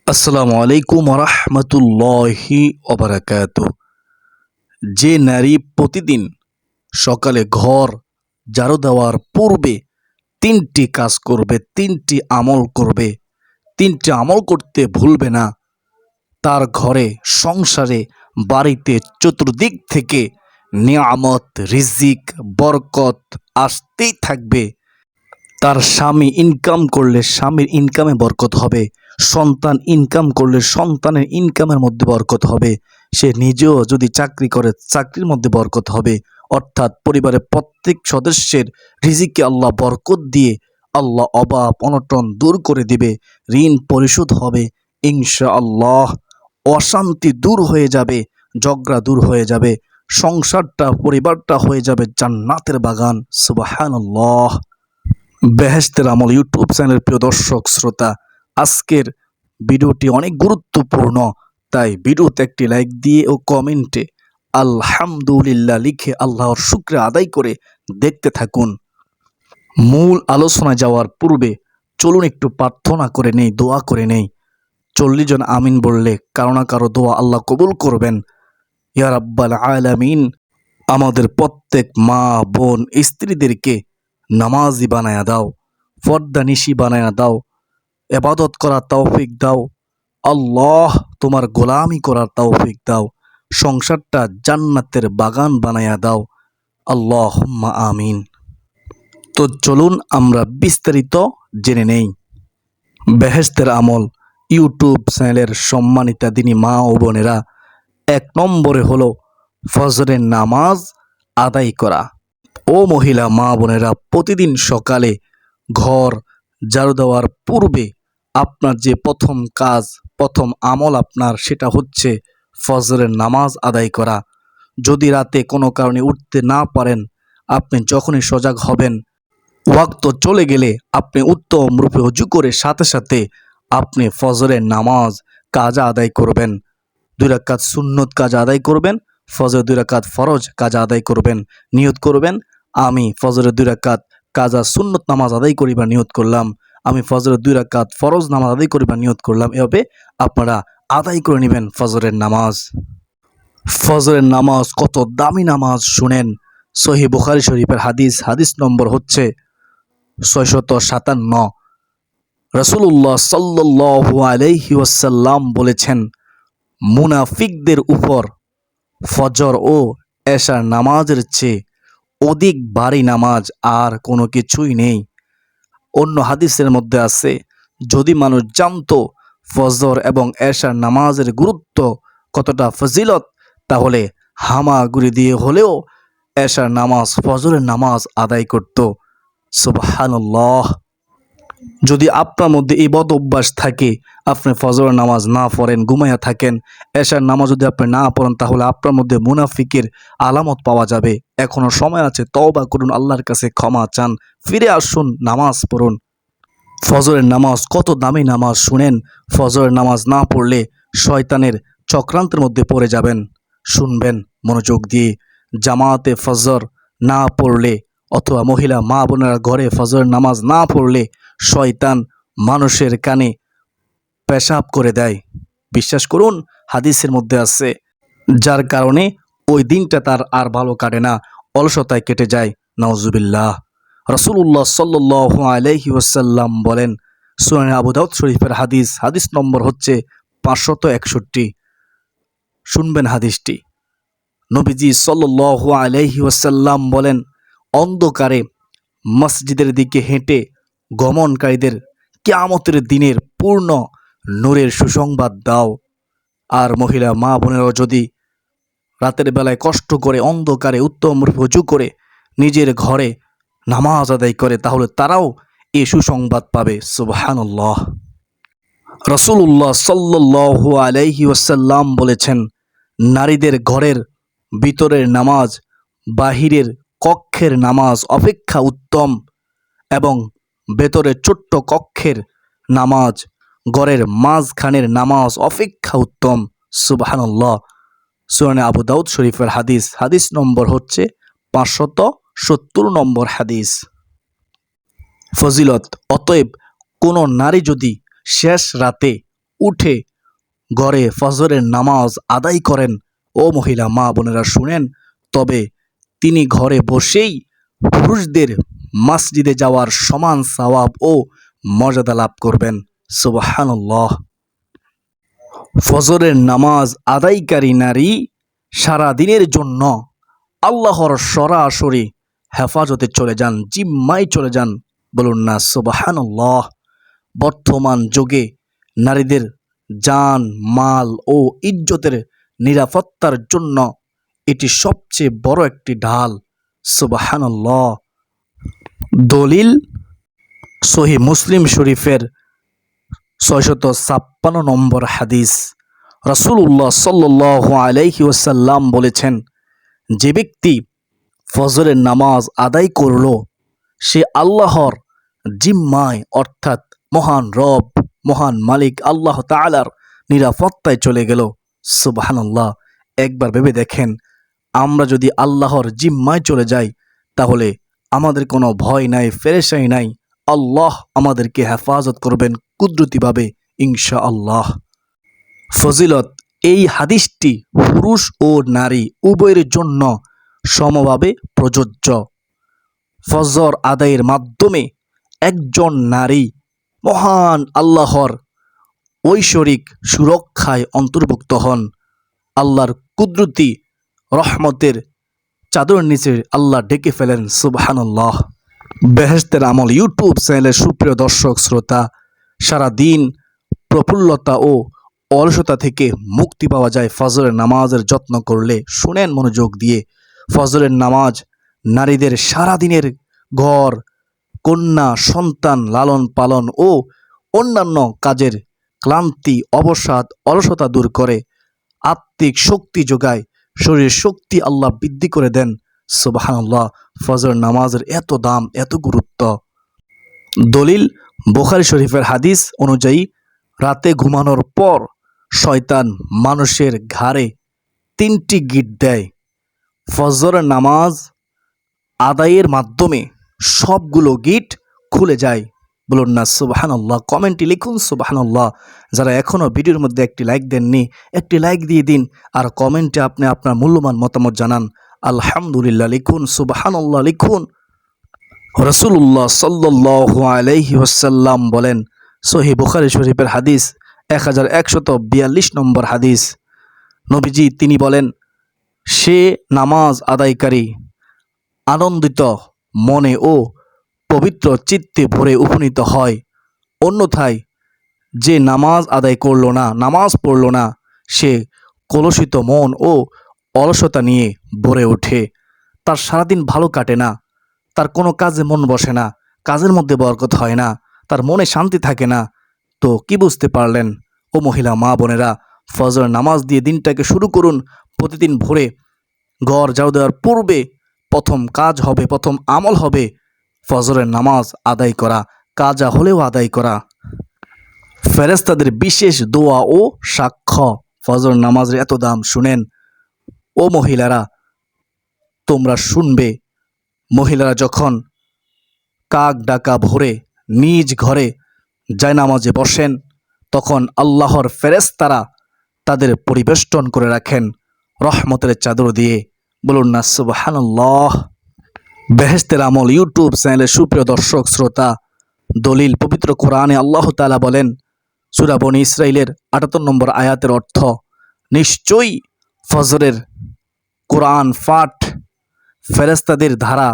আসসালামু আলাইকুম রহমতুল্লাহি ওবারাকাতু। যে নারী প্রতিদিন সকালে ঘর ঝাড়ু দেওয়ার পূর্বে তিনটি কাজ করবে, তিনটি আমল করবে, তিনটি আমল করতে ভুলবে না, তার ঘরে, সংসারে, বাড়িতে চতুর্দিক থেকে নিয়ামত, রিজিক, বরকত আসতেই থাকবে। তার স্বামী ইনকাম করলে স্বামীর ইনকামে বরকত হবে, সন্তান ইনকাম করলে সন্তানের ইনকামের মধ্যে বরকত হবে, সে নিজেও যদি চাকরি করে চাকরির মধ্যে বরকত হবে। অর্থাৎ পরিবারের প্রত্যেক সদস্যের রিজিকে আল্লাহ বরকত দিয়ে আল্লাহ অভাব অনটন দূর করে দিবে, ঋণ পরিশোধ হবে ইনশাআল্লাহ, অশান্তি দূর হয়ে যাবে, ঝগড়া দূর হয়ে যাবে, সংসারটা পরিবারটা হয়ে যাবে জান্নাতের বাগান। সুবহানাল্লাহ। বেহেশতের আমল ইউটিউব চ্যানেলের প্রিয় দর্শক শ্রোতা, আজকের ভিডিওটি অনেক গুরুত্বপূর্ণ, তাই ভিডিওতে একটি লাইক দিয়ে ও কমেন্টে আলহামদুলিল্লাহ লিখে আল্লাহর শুকর আদায় করে দেখতে থাকুন। মূল আলোচনায় যাওয়ার পূর্বে চলুন একটু প্রার্থনা করে নেই, দোয়া করে নেই। 40 জন আমিন বললে কারো না কারো দোয়া আল্লাহ কবুল করবেন। ইয়া রাব্বাল আলামিন, আমাদের প্রত্যেক মা বোন স্ত্রীদেরকে নামাজি বানায়া দাও, পর্দানিশি বানায়া দাও, ইবাদত করার তৌফিক দাও আল্লাহ, তোমার গোলামি করার তৌফিক দাও, সংসারটা জান্নাতের বাগান বানায়া দাও আল্লাহুম্মা আমিন। তো চলুন আমরা বিস্তারিত জেনে নেই। বেহেশতের আমল ইউটিউব চ্যানেলের সম্মানিতা দিনী মা ও বোনেরা, 1 নম্বরে হলো ফজরের নামাজ আদায় করা। ও মহিলা মা বোনেরা, প্রতিদিন সকালে ঘর ঝাড়ু দেওয়ার পূর্বে আপনার যে প্রথম কাজ, প্রথম আমল আপনার, সেটা হচ্ছে ফজরের নামাজ আদায় করা। যদি রাতে কোনো কারণে উঠতে না পারেন, আপনি যখনই সজাগ হবেন, ওয়াক্ত চলে গেলে আপনি উত্তম রূপে ওযু করে সাথে সাথে আপনি ফজরের নামাজ কাজা আদায় করবেন। 2 রাকাত সুন্নত কাজা আদায় করবেন, ফজর 2 রাকাত ফরজ কাজা আদায় করবেন। নিয়ত করবেন, আমি ফজরের 2 রাকাত কাজা সুন্নত নামাজ আদায় করিবার নিয়ত করলাম, আমি ফজরের 2 রাকাত ফরজ নামাজ আদায় করিবার নিয়ত করলাম। এভাবে আপনারা আদায় করে নেবেন ফজরের নামাজ। ফজরের নামাজ কত দামি নামাজ শুনেন। সহিহ বুখারী শরীফের হাদিস, হাদিস নম্বর হচ্ছে 657। রাসূলুল্লাহ সাল্লাল্লাহু আলাইহি ওয়াসাল্লাম বলেছেন, মুনাফিকদের উপর ফজর ও এশার নামাজের চেয়ে অধিক ভারী নামাজ আর কোনো কিছুই নেই। অন্য হাদিসের মধ্যে আছে, যদি মানুষ জানতো ফজর এবং এশার নামাজের গুরুত্ব কতটা ফজিলত, তাহলে হামাগুড়ি দিয়ে হলেও এশার নামাজ, ফজরের নামাজ আদায় করত। সুবহানাল্লাহ। যদি আপনার মধ্যে এই বদ অভ্যাস থাকে, আপনি ফজরের নামাজ না পড়েন, ঘুমাইয়া থাকেন, এশার নামাজ যদি আপনি না পড়েন, তাহলে আপনার মধ্যে মুনাফিকের আলামত পাওয়া যাবে। এখনো সময় আছে, তওবা করুন, আল্লাহর কাছে ক্ষমা চান, ফিরে আসুন, নামাজ পড়ুন। ফজরের নামাজ কত দামি নামাজ শুনেন। ফজরের নামাজ না পড়লে শয়তানের চক্রান্তের মধ্যে পড়ে যাবেন। শুনবেন মনোযোগ দিয়ে, জামাতে ফজর না পড়লে অথবা মহিলা মা বোনেরা ঘরে ফজরের নামাজ না পড়লে শয়তান মানুষের কানে পেশাব করে দেয়। বিশ্বাস করুন, হাদিসের মধ্যে আছে, যার কারণে ওই দিনটা তার আর ভালো কাটে না, অলসতায় কেটে যায়। নাউজুবিল্লাহ। রাসূলুল্লাহ সাল্লাল্লাহু আলাইহি ওয়াসাল্লাম বলেন, সুনানে আবু দাউদ শরীফের হাদিস, হাদিস নম্বর হচ্ছে 561। শুনবেন হাদিসটি। নবীজি সাল্লাল্লাহু আলাইহি ওয়াসাল্লাম বলেন, অন্ধকারে মসজিদের দিকে হেঁটে গমনকারীদের কিয়ামতের দিনের পূর্ণ নূরের সুসংবাদ দাও। আর মহিলা মা বোনেরাও যদি রাতের বেলায় কষ্ট করে অন্ধকারে উত্তম রূপে ওযু করে নিজের ঘরে নামাজ আদায় করে, তাহলে তারাও এই সুসংবাদ পাবে। সুবহানাল্লাহ। রাসূলুল্লাহ সাল্লাল্লাহু আলাইহি ওয়াসাল্লাম বলেছেন, নারীদের ঘরের ভিতরের নামাজ বাহিরের কক্ষের নামাজ অপেক্ষা উত্তম, এবং ভেতরের ছোট্ট কক্ষের নামাজ ঘরের মাঝখানের নামাজ অপেক্ষা উত্তম। সুবহানাল্লাহ। সুনানে আবু দাউদ শরীফের হাদিস, হাদিস নম্বর হচ্ছে 570 নম্বর হাদিস। ফজিলত, অতএব কোনো নারী যদি শেষ রাতে উঠে ঘরে ফজরের নামাজ আদায় করেন, ও মহিলা মা বোনেরা শুনেন, তবে তিনি ঘরে বসেই পুরুষদের মসজিদে যাওয়ার সমান সওয়াব ও মর্যাদা লাভ করবেন। সুবহানাল্লাহ। ফজরের নামাজ আদায়কারী নারী সারা দিনের জন্য আল্লাহর সরাসরি হেফাজতে চলে যান, জিম্মায় চলে যান। বলুন না সুবহানাল্লাহ। বর্তমান যুগে নারীদের জান, মাল ও ইজ্জতের নিরাপত্তার জন্য এটি সবচেয়ে বড় একটি ঢাল। সুবহানাল্লাহ। দলিল সহিহ মুসলিম শরীফের 656 নম্বর হাদিস। রাসূলুল্লাহ সাল্লাল্লাহু আলাইহি ওয়াসাল্লাম বলেছেন, যে ব্যক্তি ফজরের নামাজ আদায় করল সে আল্লাহর জিম্মায় অর্থাৎ মহান রব, মহান মালিক আল্লাহ তাআলার নিরাপত্তায় চলে গেল। সুবহানাল্লাহ। একবার ভেবে দেখেন, আমরা যদি আল্লাহর জিম্মায় চলে যাই তাহলে আমাদের কোনো ভয় নাই, পেরেশানি নাই। আল্লাহ আমাদেরকে হেফাজত করবেন কুদরতিভাবে ইনশাআল্লাহ। ফজিলত, এই হাদিসটি পুরুষ ও নারী উভয়ের জন্য সমভাবে প্রযোজ্য। ফজর আদায়ের মাধ্যমে একজন নারী মহান আল্লাহর ঐশ্বরিক সুরক্ষায় অন্তর্ভুক্ত হন। আল্লাহর কুদরতি রহমতের চাদর নিচে আল্লাহ ডেকে ফেলেন। সুবহানাল্লাহ। বেহেশতের আমল ইউটিউব চ্যানেলের সুপ্রিয় দর্শক শ্রোতা, সারা দিন প্রফুল্লতা ও অলসতা থেকে মুক্তি পাওয়া যায় ফজরের নামাজের যত্ন করলে। শুনেন মনোযোগ দিয়ে, ফজরের নামাজ নারীদের সারা দিনের ঘর, কন্যা, সন্তান লালন পালন ও অন্যান্য কাজের ক্লান্তি, অবসাদ, অলসতা দূর করে, আত্মিক শক্তি যোগায়, শরীরের শক্তি আল্লাহ বৃদ্ধি করে দেন। সুবহানাল্লাহ। ফজর নামাজের এত দাম, এত গুরুত্ব। দলিল বুখারী শরীফের হাদিস অনুযায়ী রাতে ঘুমানোর পর শয়তান মানুষের ঘাড়ে 3টি গিঁট দেয়। ফজর নামাজ আদায়ের মাধ্যমে সবগুলো গিঁট খুলে যায়। বলুন না সুবহানাল্লাহ। কমেন্টে লিখুন সুবহানাল্লাহ। যারা এখনও ভিডিওর মধ্যে একটি লাইক দেননি, একটি লাইক দিয়ে দিন, আর কমেন্টে আপনি আপনার মূল্যবান মতামত জানান। আলহামদুলিল্লাহ লিখুন, সুবহানাল্লাহ লিখুন। রাসূলুল্লাহ সাল্লাল্লাহু আলাইহি ওয়াসাল্লাম বলেন, সহিহ বুখারী শরীফের হাদিস 1142 নম্বর হাদিস, নবীজি তিনি বলেন, সে নামাজ আদায়কারী আনন্দিত মনে ও পবিত্র চিত্তে ভরে উপনীত হয়। অন্যথায় যে নামাজ আদায় করল না, নামাজ পড়ল না, সে কলুষিত মন ও অলসতা নিয়ে ভরে ওঠে। তার সারাদিন ভালো কাটে না, তার কোনো কাজে মন বসে না, কাজের মধ্যে বরকত হয় না, তার মনে শান্তি থাকে না। তো কি বুঝতে পারলেন ও মহিলা মা বোনেরা? ফজর নামাজ দিয়ে দিনটাকে শুরু করুন। প্রতিদিন ভোরে ঘর ঝাড়ু দেওয়ার পূর্বে প্রথম কাজ হবে, প্রথম আমল হবে ফজরের নামাজ আদায় করা, কাজা হলেও আদায় করা। ফেরেশতাদের বিশেষ দোয়া ও সাক্ষ্য। ফজর নামাজের এত দাম, শুনেন ও মহিলারা, তোমরা শুনবে, মহিলারা যখন কাক ডাকা ভোরে নিজ ঘরে জায়নামাজে বসেন তখন আল্লাহর ফেরেশতারা তাদের পরিবেষ্টন করে রাখেন রহমতের চাদর দিয়ে। বলুন না সুবহানাল্লাহ। বেহেশতের আমল ইউটিউব চ্যানেলের সুপ্রিয় দর্শক শ্রোতা, দলিল পবিত্র কোরআনে আল্লাহ তাআলা বলেন, সূরা বনী ইসরাঈলের ৭৮ নম্বর আয়াতের অর্থ, নিশ্চয়ই ফজরের কোরআন পাঠ ফেরেশতাদের দ্বারা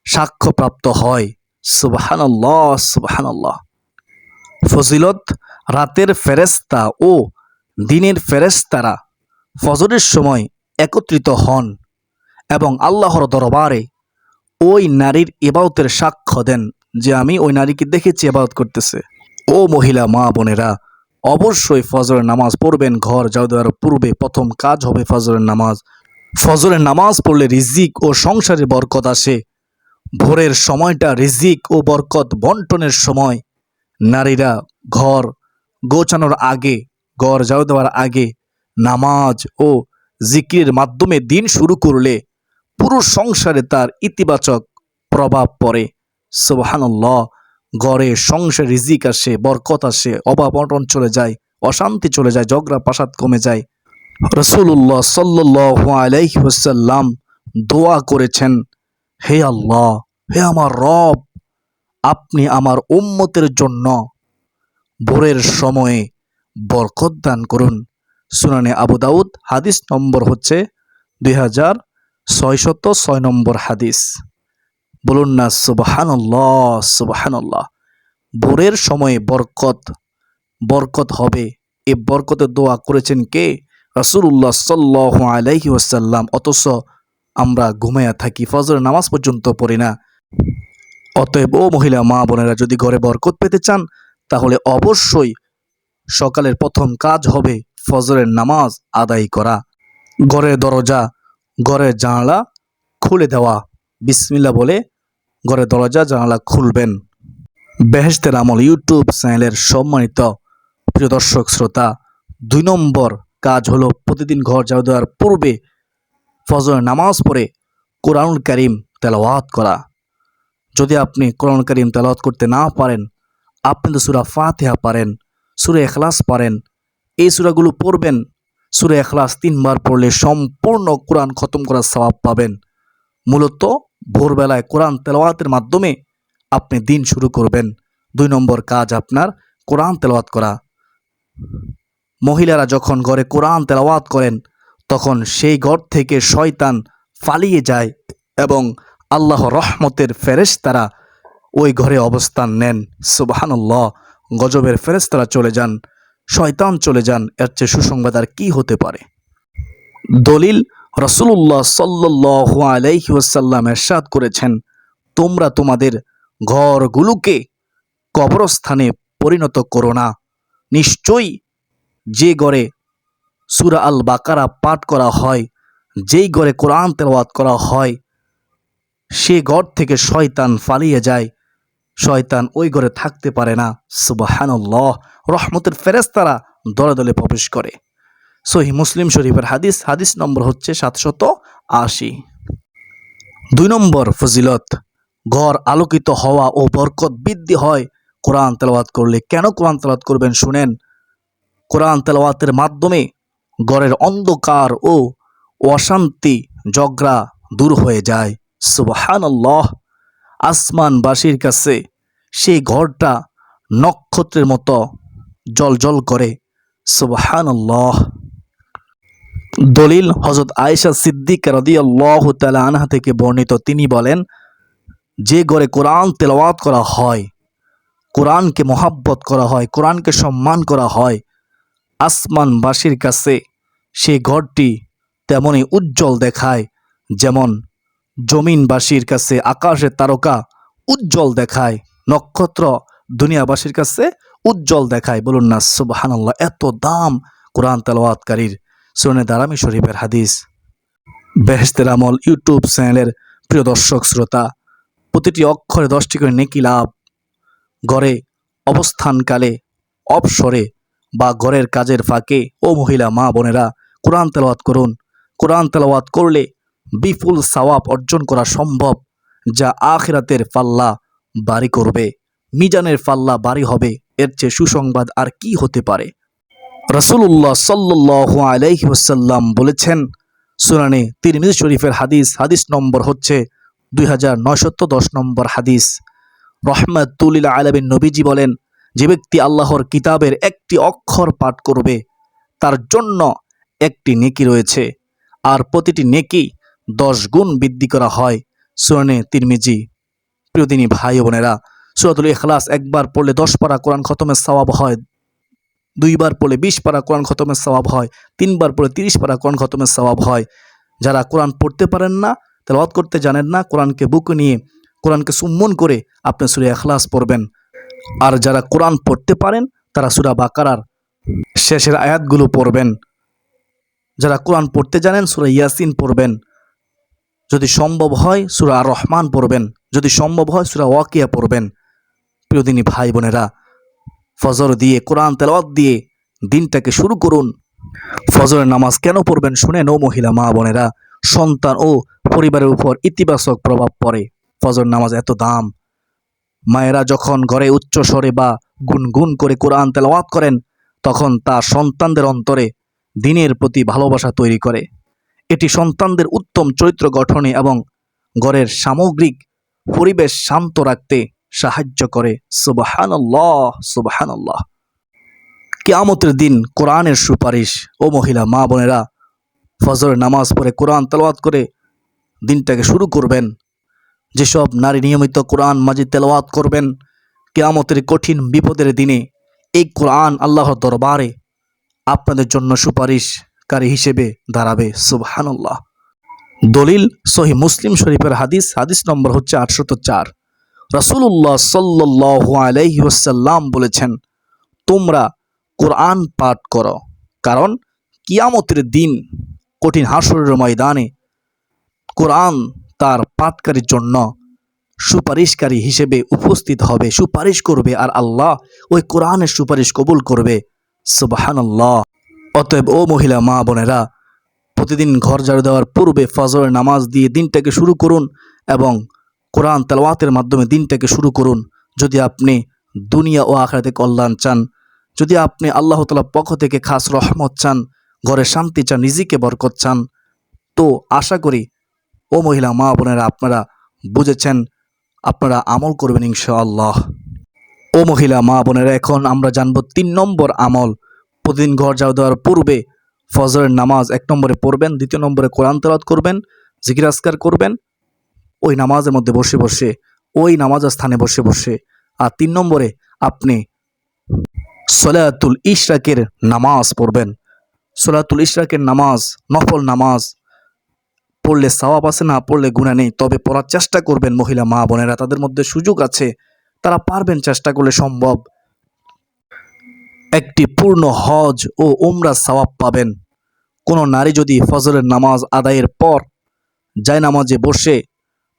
সাক্ষ্যপ্রাপ্ত হয়। সুবহানাল্লাহ, সুবহানাল্লাহ। ফজিলত, রাতের ফেরেশতা ও দিনের ফেরেশতারা ফজরের সময় একত্রিত হন এবং আল্লাহর দরবারে ওই নারীর ইবাদতের সাক্ষ্য দেন যে আমি ওই নারীকে দেখেছি ইবাদত করতেছে। ও মহিলা মা বোনেরা, অবশ্যই ফজরের নামাজ পড়বেন। ঘর ঝাড়ু দেওয়ার পূর্বে প্রথম কাজ হবে ফজরের নামাজ। ফজরের নামাজ পড়লে রিজিক ও সংসারে বরকত আসে। ভোরের সময়টা রিজিক ও বরকত বন্টনের সময়। নারীরা ঘর গোছানোর আগে, ঘর ঝাড়ু দেওয়ার আগে নামাজ ও জিকিরের মাধ্যমে দিন শুরু করলে পুরো সংসারে তার ইতিবাচক প্রভাব পড়ে। সুবহানাল্লাহ। ঘরে সংসারে রিজিক আসে, বরকত আসে, অভাব অনটন চলে যায়। অশান্তি চলে যায়, ঝগড়া পাসাদ কমে যায়। রাসূলুল্লাহ সাল্লাল্লাহু আলাইহি ওয়াসাল্লাম দোয়া করেছেন, হে আল্লাহ, হে আমার রব, আপনি আমার উম্মতের জন্য ভোরের সময়ে বরকত দান করুন। সুনানে আবু দাউদ, হাদিস নম্বর হচ্ছে 2606 নম্বর হাদিস। বলুন না সুবহানাল্লাহ, সুবহানাল্লাহ। ভোরের সময়ে বরকত হবে, এ বরকতের দোয়া করেছেন কে? রাসূলুল্লাহ সাল্লাল্লাহু আলাইহি ওয়াসাল্লাম। অথচ আমরা ঘুমায়া থাকি, ফজর নামাজ পর্যন্ত পড়ি না। অতএব ও মহিলা মা বোনেরা, যদি ঘরে বরকত পেতে চান তাহলে অবশ্যই সকালের প্রথম কাজ হবে ফজরের নামাজ আদায় করা। ঘরের দরজা, ঘরের জানালা খুলে দেওয়া, বিসমিল্লাহ বলে ঘরের দরজা জানালা খুলবেন। বেহেশতের আমল ইউটিউব চ্যানেলের সম্মানিত প্রিয় দর্শক শ্রোতা, 2 নম্বর কাজ হলো প্রতিদিন ঘর ঝাড়ু দেওয়ার পূর্বে ফজরের নামাজ পড়ে কোরআনুল কারীম তেলাওয়াত করা। যদি আপনি কোরআনুল কারীম তেলাওয়াত করতে না পারেন, আপনি তো সূরা ফাতিহা পারেন, সূরা ইখলাস পারেন, এই সূরাগুলো পড়বেন। সূরা ইখলাস 3 বার পড়লে সম্পূর্ণ কোরআন খতম করার সওয়াব পাবেন। মূলত ভোরবেলায় কোরআন তেলাওয়াতের মাধ্যমে আপনি দিন শুরু করবেন। 2 নম্বর কাজ আপনার কোরআন তেলাওয়াত করা। মহিলারা যখন ঘরে কোরআন তেলাওয়াত করেন তখন সেই ঘর থেকে শয়তান পালিয়ে যায় এবং আল্লাহর রহমতের ফেরেশতারা ওই ঘরে অবস্থান নেন। সুবহানাল্লাহ। গজবের ফেরেশতারা চলে যান, শয়তান চলে যান। এর চেয়ে সুসংবাদ আর কি হতে পারে? দলিল, রাসূলুল্লাহ সাল্লাল্লাহু আলাইহি ওয়াসাল্লাম ইরশাদ করেছেন, তোমরা তোমাদের ঘরগুলোকে কবরস্থানে পরিণত করো না। নিশ্চয়ই যে ঘরে সূরা আল বাকারা পাঠ করা হয়, যেই ঘরে কোরআন তেলাওয়াত করা হয়, সে ঘর থেকে শয়তান পালিয়ে যায়, শয়তান ওই ঘরে থাকতে পারে না। সুবহানাল্লাহ। রহমতের ফেরেশতারা দলে দলে প্রবেশ করে। সহিহ মুসলিম শরীফের হাদিস, হাদিস নম্বর হচ্ছে 780। 2 নম্বর ফজিলত, ঘর আলোকিত হওয়া ও বরকত বৃদ্ধি হয় কোরআন তেলাওয়াত করলে। কেন কোরআন তেলাওয়াত করবেন শুনেন। কোরআন তেলাওয়াতের মাধ্যমে ঘরের অন্ধকার ও অশান্তি ঝগড়া দূর হয়ে যায়। সুবহানাল্লাহ। আসমানবাসীর কাছে সেই ঘরটা নক্ষত্রের মতো জ্বলজ্বল করে। সুবহানাল্লাহ। দলিল, হযরত আয়েশা সিদ্দিকা রাদিয়াল্লাহু তাআলা আনহা থেকে বর্ণিত, তিনি বলেন, যে ঘরে কোরআন তেলাওয়াত করা হয়, কোরআনকে মহাব্বত করা হয়, কোরআনকে সম্মান করা হয়, আসমানবাসীর কাছে সেই ঘরটি তেমনই উজ্জ্বল দেখায় যেমন জমিনবাসীর কাছে আকাশের তারকা উজ্জ্বল দেখায়, নক্ষত্র দুনিয়াবাসীর কাছে উজ্জ্বল দেখায়। বলুন না সুবহানাল্লাহ। এত দাম কোরআন তেলাওয়াতকারীর। সুনানে দারামি শরীফের হাদিস। বেহেশতের আমল ইউটিউব চ্যানেলের প্রিয় দর্শক শ্রোতা, প্রতিটি অক্ষরে 10টি করে নেকি লাভ। ঘরে অবস্থানকালে, অবসরে বা ঘরের কাজের ফাঁকে ও মহিলা মা বোনেরা কোরআন তেলাওয়াত করুন। কোরআন তেলাওয়াত করলে বিপুল সওয়াব অর্জন করা সম্ভব, যা আখিরাতের পাল্লা ভারী করবে, মিজানের পাল্লা ভারী হবে। এর চেয়ে সুসংবাদ আর কি হতে পারে? রাসূলুল্লাহ সাল্লাল্লাহু আলাইহি ওয়াসাল্লাম বলেছেন, সুনানে তিরমিজি শরীফের হাদিস, হাদিস নম্বর হচ্ছে 2910 নম্বর হাদিস। রহমাতুল লিল আলামিন নবীজি বলেন, যে ব্যক্তি আল্লাহর কিতাবের একটি অক্ষর পাঠ করবে তার জন্য একটি নেকি রয়েছে, আর প্রতিটি নেকি 10 গুণ বৃদ্ধি করা হয়। সুনানে তিরমিজি। প্রিয় দিনী ভাই বোনেরা, সূরাতুল ইখলাস একবার পড়লে 10 পারা কোরআন খতমের সওয়াব হয়, 2 বার পড়লে 20 পারা কোরআন খতমের সওয়াব হয়, 3 বার পড়লে 30 পারা কোরআন খতমের সওয়াব হয়। যারা কোরআন পড়তে পারেন না, তেলাওয়াত করতে জানেন না, কোরআনকে বুকে নিয়ে, কোরআনকে চুম্বন করে আপনি সূরা ইখলাস পড়বেন। আর যারা কোরআন পড়তে পারেন তারা সূরা বাকারার শেষের আয়াতগুলো পড়বেন। যারা কোরআন পড়তে জানেন সূরা ইয়াসিন পড়বেন। যদি সম্ভব হয় সূরা আর রহমান পড়বেন, যদি সম্ভব হয় সূরা ওয়াকিয়া পড়বেন। প্রিয় দিনী ভাই বোনেরা, ফজর দিয়ে, কোরআন তেলাওয়াত দিয়ে দিনটাকে শুরু করুন। ফজরের নামাজ কেন পড়বেন শুনেন ও মহিলা মা বোনেরা। সন্তান ও পরিবারের উপর ইতিবাচক প্রভাব পড়ে। ফজর নামাজ এত দাম। মায়েরা যখন ঘরে উচ্চ স্বরে বা গুনগুন করে কোরআন তেলাওয়াত করেন, তখন তা সন্তানদের অন্তরে দ্বীনের প্রতি ভালোবাসা তৈরি করে। এটি সন্তানদের উত্তম চরিত্র গঠনে এবং ঘরের সামগ্রিক পরিবেশ শান্ত রাখতে সাহায্য করে। সুবহানাল্লাহ, সুবহানাল্লাহ। কিয়ামতের দিন কোরআনের সুপারিশ। ও মহিলা মা বোনেরা, ফজরের নামাজ পড়ে কোরআন তেলাওয়াত করে দিনটাকে শুরু করবেন। যেসব নারী নিয়মিত কোরআন মাজিদ তেলাওয়াত করবেন, কিয়ামতের কঠিন বিপদের দিনে এই কোরআন আল্লাহর দরবারে আপনাদের জন্য সুপারিশকারী হিসেবে দাঁড়াবে। সুবহানাল্লাহ। দলিল সহিহ মুসলিম শরীফের হাদিস, হাদিস নম্বর হচ্ছে 804। রাসূলুল্লাহ সাল্লাল্লাহু আলাইহি ওয়াসাল্লাম বলেছেন, তোমরা কোরআন পাঠ করো, কারণ কিয়ামতের দিন কঠিন হাসরের ময়দানে কোরআন তার পাঠকারীর জন্য সুপারিশকারী হিসেবে উপস্থিত হবে, সুপারিশ করবে, আর আল্লাহ ওই কোরআনের সুপারিশ কবুল করবে। সুবহানাল্লাহ। অতএব ও মহিলা মা বোনেরা, প্রতিদিন ঘর ঝাড়ু দেওয়ার পূর্বে ফজরের নামাজ দিয়ে দিনটাকে শুরু করুন এবং কোরআন তেলাওয়াতের মাধ্যমে দিনটাকে শুরু করুন। যদি আপনি দুনিয়া ও আখিরাতে কল্যাণ চান, যদি আপনি আল্লাহ তাআলার পক্ষ থেকে খাস রহমত চান, ঘরে শান্তি চান, রিজিকে বরকত চান, তো আশা করি ও মহিলা মা বোনেরা আপনারা বুঝেছেন, আপনারা আমল করবেন ইনশাআল্লাহ। ও মহিলা মা বোনেরা, এখন আমরা জানবো 3 নম্বর আমল। প্রতিদিন ঘর ঝাড়ু দেওয়ার পূর্বে ফজরের নামাজ 1 নম্বরে পড়বেন, 2 নম্বরে কোরআন তেলাওয়াত করবেন, জিকির আজকার করবেন ওই নামাজের মধ্যে বসে বসে, ওই নামাজের স্থানে বসে বসে। আর 3 নম্বরে আপনি সলাতুল ইশরাকের নামাজ পড়বেন। সলাতুল ইশরাকের নামাজ নফল নামাজ, পড়লে সওয়াব আছে, না পড়লে গুনাহ নেই, তবে পড়ার চেষ্টা করবেন। মহিলা মা বোনেরা, তাদের মধ্যে সুযোগ আছে, তারা পারবেন, চেষ্টা করলে সম্ভব। একটি পূর্ণ হজ ও উমরা সওয়াব পাবেন। কোনো নারী যদি ফজরের নামাজ আদায়ের পর জায়নামাজে বসে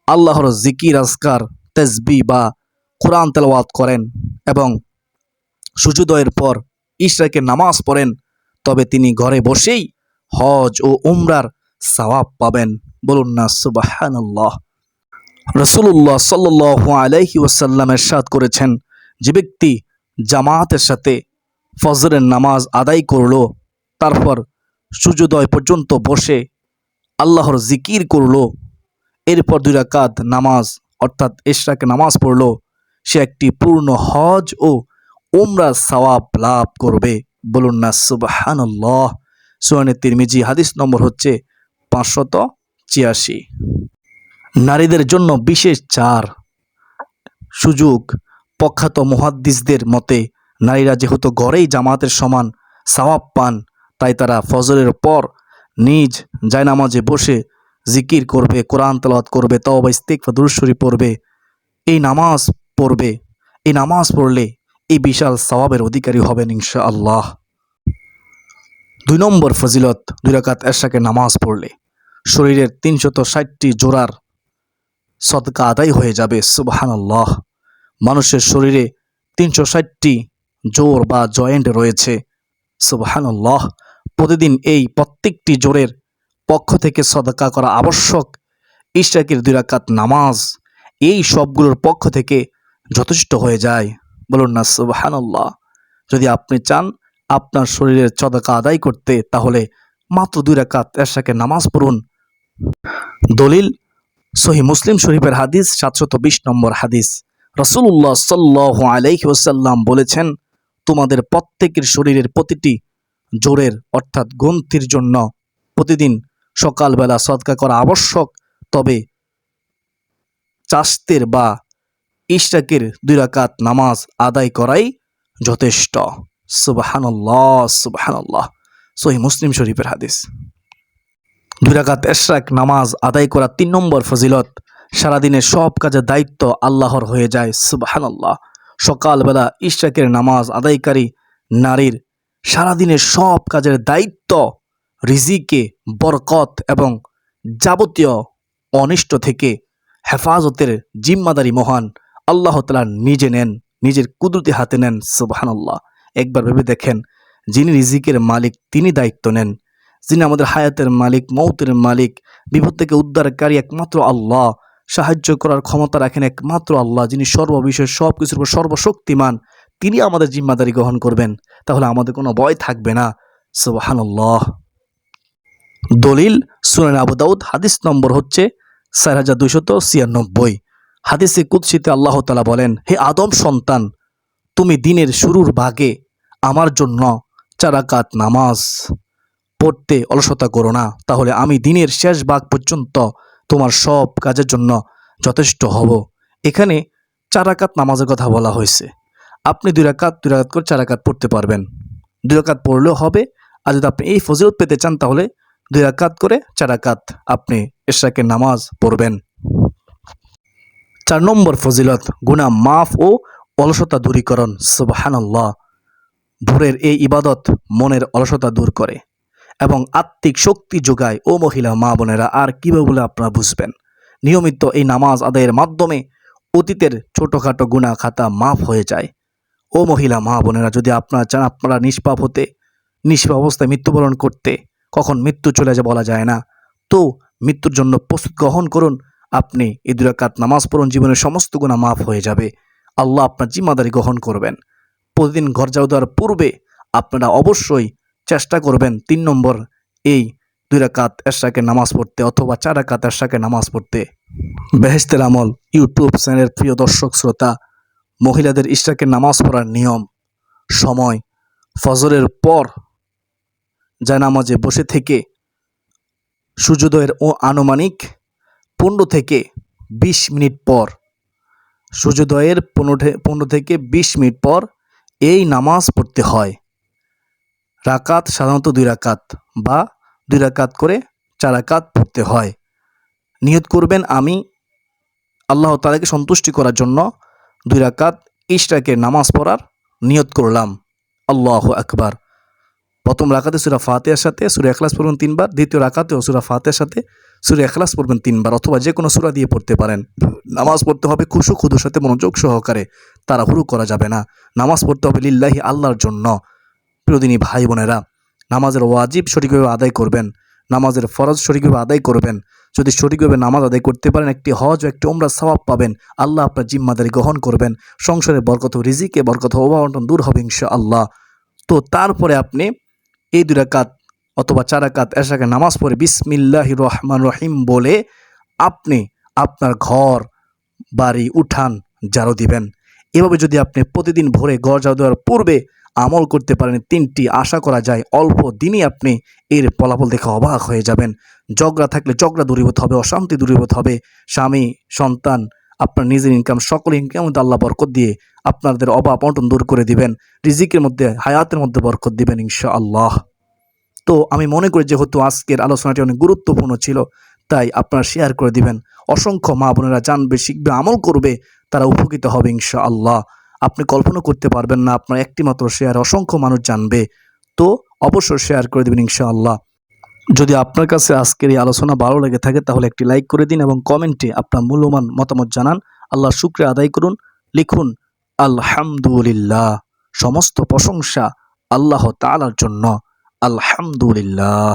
আল্লাহর জিকির আজকার, তাসবিহ বা কোরআন তেলাওয়াত করেন এবং সূর্যোদয়ের পর ইশরাকের নামাজ পড়েন, তবে তিনি ঘরে বসেই হজ ও উমরার সওয়াব পাবেন। বলুন না সুবহানাল্লাহ। রাসূলুল্লাহ সাল্লাল্লাহু আলাইহি ওয়াসাল্লাম ইরশাদ করেছেন, যে ব্যক্তি জামাতের সাথে ফজরের নামাজ আদায় করলো, তারপর সূর্যোদয় পর্যন্ত বসে আল্লাহর জিকির করলো, এরপর 2 রাকাত নামাজ অর্থাৎ ইশরাকের নামাজ পড়লো, সে একটি পূর্ণ হজ ও উমরার সওয়াব লাভ করবে। বলুন না সুবহানাল্লাহ। সুনানে তিরমিজি, হাদিস নম্বর হচ্ছে 586। নারীদের জন্য বিশেষ 4 সুযোগ। প্রখ্যাত মুহাদ্দিসদের মতে নারীরা যেহেতু ঘরেই জামাতের সমান সওয়াব পান, তাই তারা ফজরের পর নিজ জায়নামাজে বসে জিকির করবে, কোরআন তেলাওয়াত করবে, তওবা ইস্তিগফার দুরূদ শরীফ পড়বে, এই নামাজ পড়বে। এই নামাজ পড়লে এই বিশাল সওয়াবের অধিকারী হবেন ইনশাআল্লাহ। 2 নম্বর ফজিলত, 2 রাকাত ইশরাকের নামাজ পড়লে শরীরের 360টি জোড়ার সদকা আদায় হয়ে যাবে। সুবহানাল্লাহ। মানুষের শরীরে 360টি জোড় বা জয়েন্ট রয়েছে। সুবহানাল্লাহ। প্রতিদিন এই প্রত্যেকটি জোড়ের পক্ষ থেকে সদকা করা আবশ্যক। ইশরাকের 2 রাকাত নামাজ এই সবগুলোর পক্ষ থেকে যথেষ্ট হয়ে যায়। বলুন না সুবহানাল্লাহ। যদি আপনি চান আপনার শরীরের সদকা আদায় করতে, তাহলে মাত্র 2 রাকাত ইশরাকের নামাজ পড়ুন। দলিল সহিহ মুসলিম শরীফের হাদিস, 720 নম্বর হাদিস। রাসূলুল্লাহ সাল্লাল্লাহু আলাইহি ওয়াসাল্লাম বলেছেন, তোমাদের প্রত্যেকের শরীরের প্রতিটি জোড়ের অর্থাৎ গ্রন্থির জন্য প্রতিদিন সকালবেলা সদকা করা আবশ্যক, তবে চাস্তের বা ইশরাকের 2 রাকাত নামাজ আদায় করাই যথেষ্ট। সুবহানাল্লাহ, সুবহানাল্লাহ। সহিহ মুসলিম শরীফের হাদিস। 2 রাকাত ইশরাক নামাজ আদায় করা 3 নম্বর ফজিলত। সারাদিনের সব কাজের দায়িত্ব আল্লাহর হয়ে যায়। সুবহানাল্লাহ। সকালবেলা ইশরাকের নামাজ আদায়কারী নারীর সারাদিনের সব কাজের দায়িত্ব, রিজিকে বরকত এবং যাবতীয় অনিষ্ট থেকে হেফাজতের জিম্মাদারি মহান আল্লাহ তাআলা নিজে নেন, নিজের কুদরতি হাতে নেন। সুবহানাল্লাহ। একবার ভেবে দেখেন, যিনি রিজিকের মালিক তিনি দায়িত্ব নেন, যিনি আমাদের হায়াতের মালিক, মৌতের মালিক, বিপদ থেকে উদ্ধারকারী একমাত্র আল্লাহ, সাহায্য করার ক্ষমতা রাখেন একমাত্র আল্লাহ, যিনি সর্ববিষয়ে সব কিছুর উপর সর্বশক্তিমান, তিনি আমাদের জিম্মাদারি গ্রহণ করবেন, তাহলে আমাদের কোনো ভয় থাকবে না। সুবহানাল্লাহ। দলিল সুনান আবু দাউদ, হাদিস নম্বর হচ্ছে 4296। হাদিসে কুদসিতে আল্লাহ তাআলা বলেন, হে আদম সন্তান, তুমি দিনের শুরুর ভাগে আমার জন্য 4 রাকাত নামাজ পড়তে অলসতা করো না, তাহলে আমি দিনের শেষ ভাগ পর্যন্ত তোমার সব কাজের জন্য যথেষ্ট হব। এখানে 4 রাকাত নামাজের কথা বলা হয়েছে। আপনি 2 রাকাত করে 4 রাকাত পড়তে পারবেন, 2 রাকাত পড়লেও হবে। আর যদি আপনি এই ফজিলত পেতে চান তাহলে 2 রাকাত করে 4 রাকাত আপনি ইশরাকের নামাজ পড়বেন। 4 নম্বর ফজিলত, গুনাহ মাফ ও অলসতা দূরীকরণ। সুবহানাল্লাহ। ভোরের এই ইবাদত মনের অলসতা দূর করে এবং আত্মিক শক্তি যোগায়। ও মহিলা মা বোনেরা, আর কীভাবে বলে আপনারা বুঝবেন? নিয়মিত এই নামাজ আদায়ের মাধ্যমে অতীতের ছোটোখাটো গুনাহ খাতা মাফ হয়ে যায়। ও মহিলা মা বোনেরা, যদি আপনারা চান আপনারা নিষ্পাপ হতে, নিষ্পাপ অবস্থায় মৃত্যুবরণ করতে, কখন মৃত্যু চলে যায় বলা যায় না, তো মৃত্যুর জন্য প্রস্তুত গ্রহণ করুন। আপনি এই 2 রাকাত নামাজ পড়ুন, জীবনের সমস্ত গুনাহ মাফ হয়ে যাবে। আল্লাহ আপনার জিম্মাদারি গ্রহণ করবেন। প্রতিদিন ঘর ঝাড়ু দেওয়ার পূর্বে আপনারা অবশ্যই চেষ্টা করবেন 3 নম্বর এই 2 রাকাত ইশরাকের নামাজ পড়তে অথবা 4 রাকাত ইশরাকের নামাজ পড়তে। বেহেশতের আমল ইউটিউব চ্যানেলের প্রিয় দর্শক শ্রোতা, মহিলাদের ইশরাকের নামাজ পড়ার নিয়ম: সময় ফজরের পর জায়নামাজে বসে থেকে সূর্যোদয়ের আনুমানিক 15 থেকে 20 মিনিট পর, সূর্যোদয়ের 15 থেকে 20 মিনিট পর এই নামাজ পড়তে হয়। রাকাত সাধারণত 2 রাকাত বা 2 রাকাত করে 4 রাকাত পড়তে হয়। নিয়ত করবেন, আমি আল্লাহ তাআলাকে সন্তুষ্টি করার জন্য 2 রাকাত ইশরাকের নামাজ পড়ার নিয়ত করলাম। আল্লাহু আকবার। প্রথম রাকাতে সূরা ফাতিহার সাথে সূরা ইখলাস পড়বেন 3 বার, দ্বিতীয় রাকাতেও সূরা ফাতিহার সাথে সূরা ইখলাস পড়বেন 3 বার, অথবা যে কোনো সূরা দিয়ে পড়তে পারেন। নামাজ পড়তে হবে খুশু খুদুর সাথে, মনোযোগ সহকারে, তাড়াহুড়ো করা যাবে না। নামাজ পড়তে হবে লিল্লাহি, আল্লাহর জন্য। প্রিয়দিনী ভাই বোনেরা, নামাজের ওয়াজিব সঠিকভাবে আদায় করবেন, নামাজের ফরজ সঠিকভাবে আদায় করবেন। যদি সঠিকভাবে নামাজ আদায় করতে পারেন, একটি হজ ও একটি উমরার সওয়াব পাবেন। আল্লাহ আপনার জিম্মাদারি গ্রহণ করবেন। সংসারে বরকত, রিজিকে বরকত, অভাব-অনটন দূর হবে ইনশাআল্লাহ। তো তারপরে আপনি এই 2 রাকাত অথবা 4 রাকাত ইশরাকের নামাজ পড়ে বিসমিল্লাহির রহমানির রহিম বলে আপনি আপনার ঘর, বাড়ি, উঠান ঝাড়ু দিবেন। এভাবে যদি আপনি প্রতিদিন ভোরে ঘর ঝাড়ু দেওয়ার পূর্বে আমল করতে পারেন, 3টি, আশা করা যায় অল্প দিনই আপনি এর ফলাফল দেখে অবাক হয়ে যাবেন। ঝগড়া থাকলে ঝগড়া দূরীভূত হবে, অশান্তি দূরীভূত হবে। স্বামী, সন্তান, আপনার নিজের ইনকাম, সকল ইনকামের মধ্যে আল্লাহ বরকত দিয়ে আপনাদের অভাব অনটন দূর করে দিবেন। রিজিকের মধ্যে, হায়াতের মধ্যে বরকত দিবেন ইনশাআল্লাহ। তো আমি মনে করি যেহেতু আজকের আলোচনাটি অনেক গুরুত্বপূর্ণ ছিল, তাই আপনারা শেয়ার করে দিবেন। অসংখ্য মা বোনেরা জানবে, শিখবে, আমল করবে, তারা উপকৃত হবে ইনশাআল্লাহ। আপনি কল্পনা করতে পারবেন না, আপনার একটি মাত্র শেয়ার অসংখ্য মানুষ জানবে। তো অবশ্যই শেয়ার করে দেবেন ইনশাআল্লাহ। যদি আপনার কাছে আজকের এই আলোচনা ভালো লেগে থাকে তাহলে একটি লাইক করে দিন এবং কমেন্টে আপনার মূল্যবান মতামত জানান। আল্লাহর শুকরিয়া আদায় করুন, লিখুন আলহামদুলিল্লাহ। সমস্ত প্রশংসা আল্লাহ তাআলার জন্য। আলহামদুলিল্লাহ।